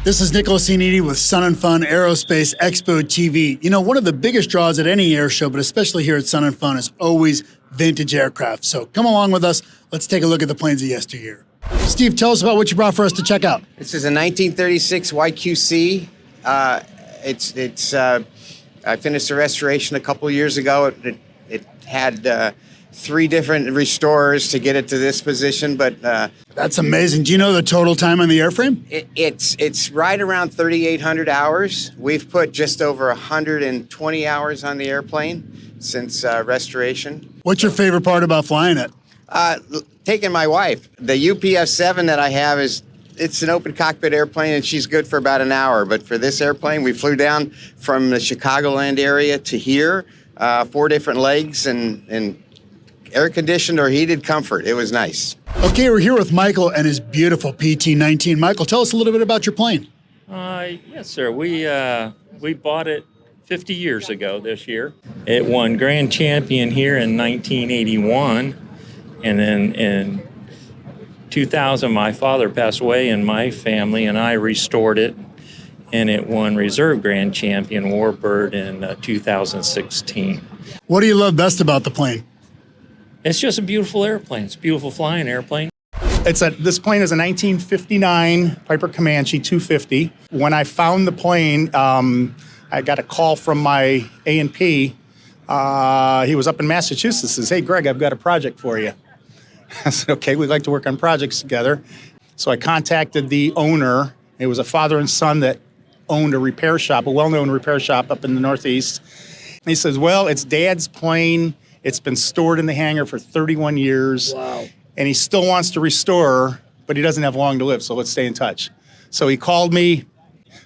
This is Nicholas Iannitti with FUN Aerospace Expo TV. You know, one of the biggest draws at any air show, but especially here at FUN, is always vintage aircraft. So come along with us. Let's take a look at the planes of yesteryear. Steve, tell us about what you brought for us to check out. This is a 1936 YQC. I finished the restoration a couple years ago. It had 3 different restorers to get it to this position, but that's amazing. Do you know the total time on the airframe? It's right around 3,800 hours. We've put just over 120 hours on the airplane since restoration. What's your favorite part about flying it? Taking my wife. The UPF-7 that I have it's an open cockpit airplane, and she's good for about an hour. But for this airplane, we flew down from the Chicagoland area to here, 4 different legs, and air-conditioned or heated comfort. It was nice. Okay, we're here with Michael and his beautiful PT-19. Michael, tell us a little bit about your plane. Yes, sir. We bought it 50 years ago this year. It won Grand Champion here in 1981. And then in 2000, my father passed away, and my family and I restored it. And it won Reserve Grand Champion Warbird in 2016. What do you love best about the plane? It's just a beautiful airplane. It's a beautiful flying airplane. This plane is a 1959 Piper Comanche 250. When I found the plane, I got a call from my A&P. He was up in Massachusetts. Says, "Hey, Greg, I've got a project for you." I said, "Okay, we'd like to work on projects together." So I contacted the owner. It was a father and son that owned a repair shop, a well-known repair shop up in the Northeast. And he says, "Well, it's Dad's plane. It's been stored in the hangar for 31 years. Wow. And he still wants to restore, but he doesn't have long to live, so let's stay in touch." So he called me.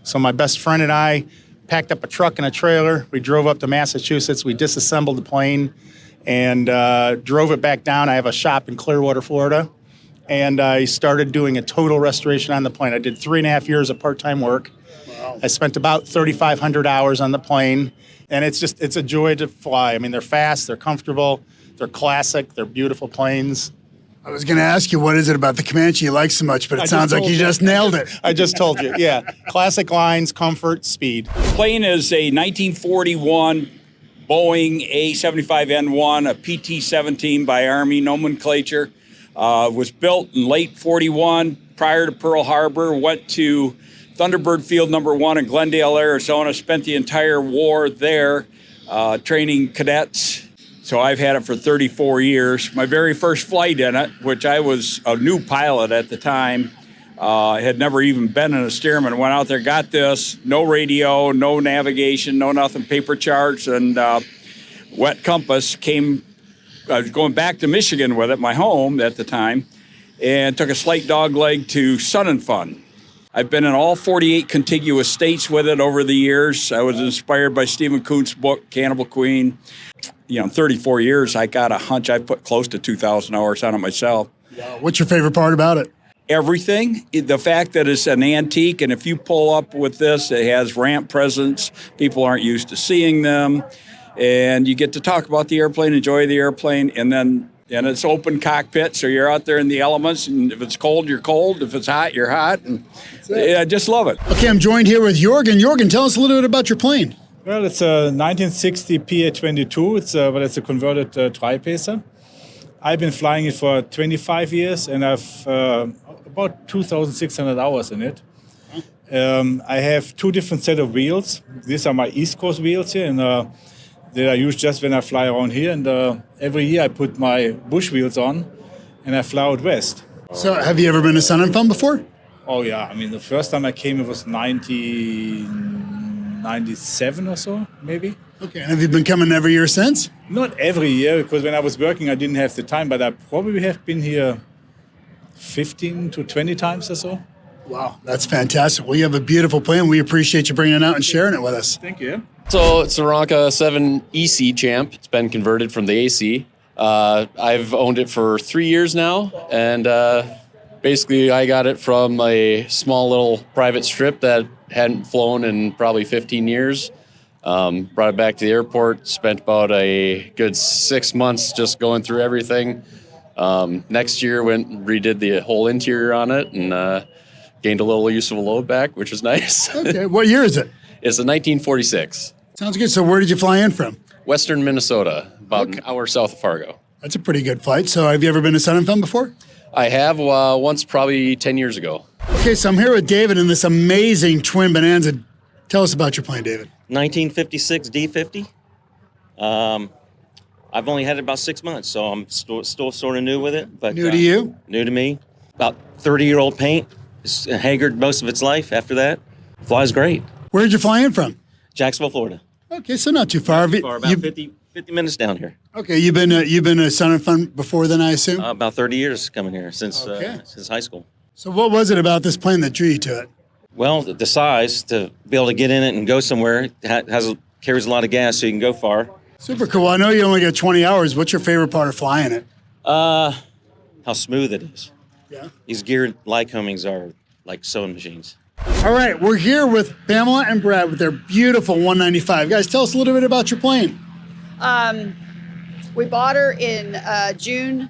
So my best friend and I packed up a truck and a trailer. We drove up to Massachusetts. We disassembled the plane and drove it back down. I have a shop in Clearwater, Florida. And I started doing a total restoration on the plane. I did 3.5 years of part-time work. Wow. I spent about 3,500 hours on the plane. And it's a joy to fly. I mean, they're fast, they're comfortable, they're classic, they're beautiful planes. I was going to ask you, what is it about the Comanche you like so much, but it sounds like you just nailed it. I just told you, yeah. Classic lines, comfort, speed. The plane is a 1941 Boeing A-75N1, a PT-19 by Army nomenclature. Was built in late 41 prior to Pearl Harbor, went to Thunderbird Field number 1 in Glendale, Arizona, spent the entire war there training cadets. So I've had it for 34 years. My very first flight in it, which I was a new pilot at the time, had never even been in a Stearman, went out there, got this, no radio, no navigation, no nothing, paper charts, and wet compass. I was going back to Michigan with it, my home at the time, and took a slight dog leg to FUN. I've been in all 48 contiguous states with it over the years. I was inspired by Stephen Kuntz's book, Cannibal Queen. You know, in 34 years, I got a hunch. I put close to 2,000 hours on it myself. Wow. What's your favorite part about it? Everything. The fact that it's an antique, and if you pull up with this, it has ramp presence. People aren't used to seeing them. And you get to talk about the airplane, enjoy the airplane, and it's open cockpit, so you're out there in the elements, and if it's cold, you're cold. If it's hot, you're hot. And I just love it. Okay, I'm joined here with Jorgen. Jorgen, tell us a little bit about your plane. Well, it's a 1960 PA-22. It's a converted tri-pacer. I've been flying it for 25 years, and I've about 2,600 hours in it. I have 2 different set of wheels. These are my East Coast wheels here, and that I use just when I fly around here. And every year I put my bush wheels on and I fly out west. So have you ever been to FUN before? Oh, yeah. I mean, the first time I came, it was 1997 or so, maybe. Okay. And have you been coming every year since? Not every year, because when I was working, I didn't have the time, but I probably have been here 15 to 20 times or so. Wow, that's fantastic. Well, you have a beautiful plane. We appreciate you bringing it out and sharing it with us. Thank you. So it's a Aeronca 7 EC Champ. It's been converted from the AC. I've owned it for 3 years now, and basically I got it from a small little private strip that hadn't flown in probably 15 years. Brought it back to the airport, spent about a good 6 months just going through everything. Next year went and redid the whole interior on it, and gained a little useful load back, which is nice. Okay, what year is it? It's a 1946. Sounds good. So where did you fly in from? Western Minnesota, about an hour south of Fargo. That's a pretty good flight. So have you ever been to Sun and Fun before? I have once, probably 10 years ago. Okay, so I'm here with David in this amazing twin Bonanza. Tell us about your plane, David. 1956 D50. I've only had it about 6 months, so I'm still sort of new with it. But New to you? New to me. About 30-year-old paint. It's haggard most of its life after that. Flies great. Where did you fly in from? Jacksonville, Florida. Okay, so not too far. For about 50 minutes down here. Okay, you've been to Sun and Fun before then, I assume? About 30 years coming here since high school. So what was it about this plane that drew you to it? Well, the size, to be able to get in it and go somewhere, carries a lot of gas so you can go far. Super cool. I know you only got 20 hours. What's your favorite part of flying it? How smooth it is. Yeah. These geared Lycomings are like sewing machines. All right, we're here with Pamela and Brad with their beautiful 195. Guys, tell us a little bit about your plane. We bought her in June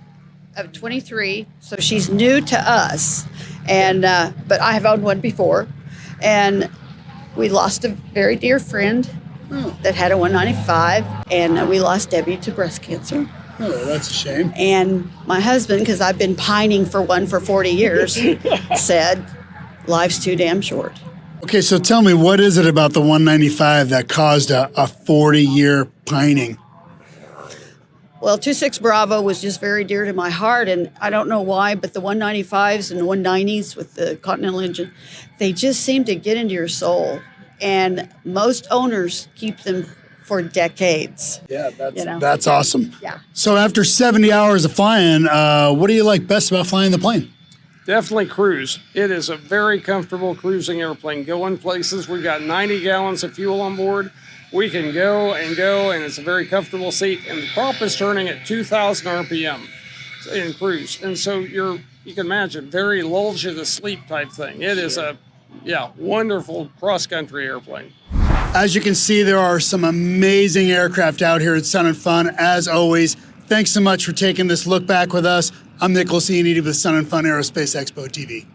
of 23, so she's new to us. And but I have owned one before, and we lost a very dear friend that had a 195, and we lost Debbie to breast cancer. Oh, that's a shame. And my husband, because I've been pining for one for 40 years, said, life's too damn short. Okay, so tell me, what is it about the 195 that caused a 40-year pining? Well, 26 Bravo was just very dear to my heart, and I don't know why, but the 195s and the 190s with the Continental engine, they just seem to get into your soul. And most owners keep them for decades. Yeah, that's awesome. Yeah. So after 70 hours of flying, what do you like best about flying the plane? Definitely cruise. It is a very comfortable cruising airplane. Going places, we've got 90 gallons of fuel on board. We can go, and it's a very comfortable seat. And the prop is turning at 2,000 RPM in cruise. And so you can imagine, very lulls you to sleep type thing. It is a, wonderful cross-country airplane. As you can see, there are some amazing aircraft out here at Sun and Fun. As always, thanks so much for taking this look back with us. I'm Nicholas Iannitti with Sun and Fun Aerospace Expo TV.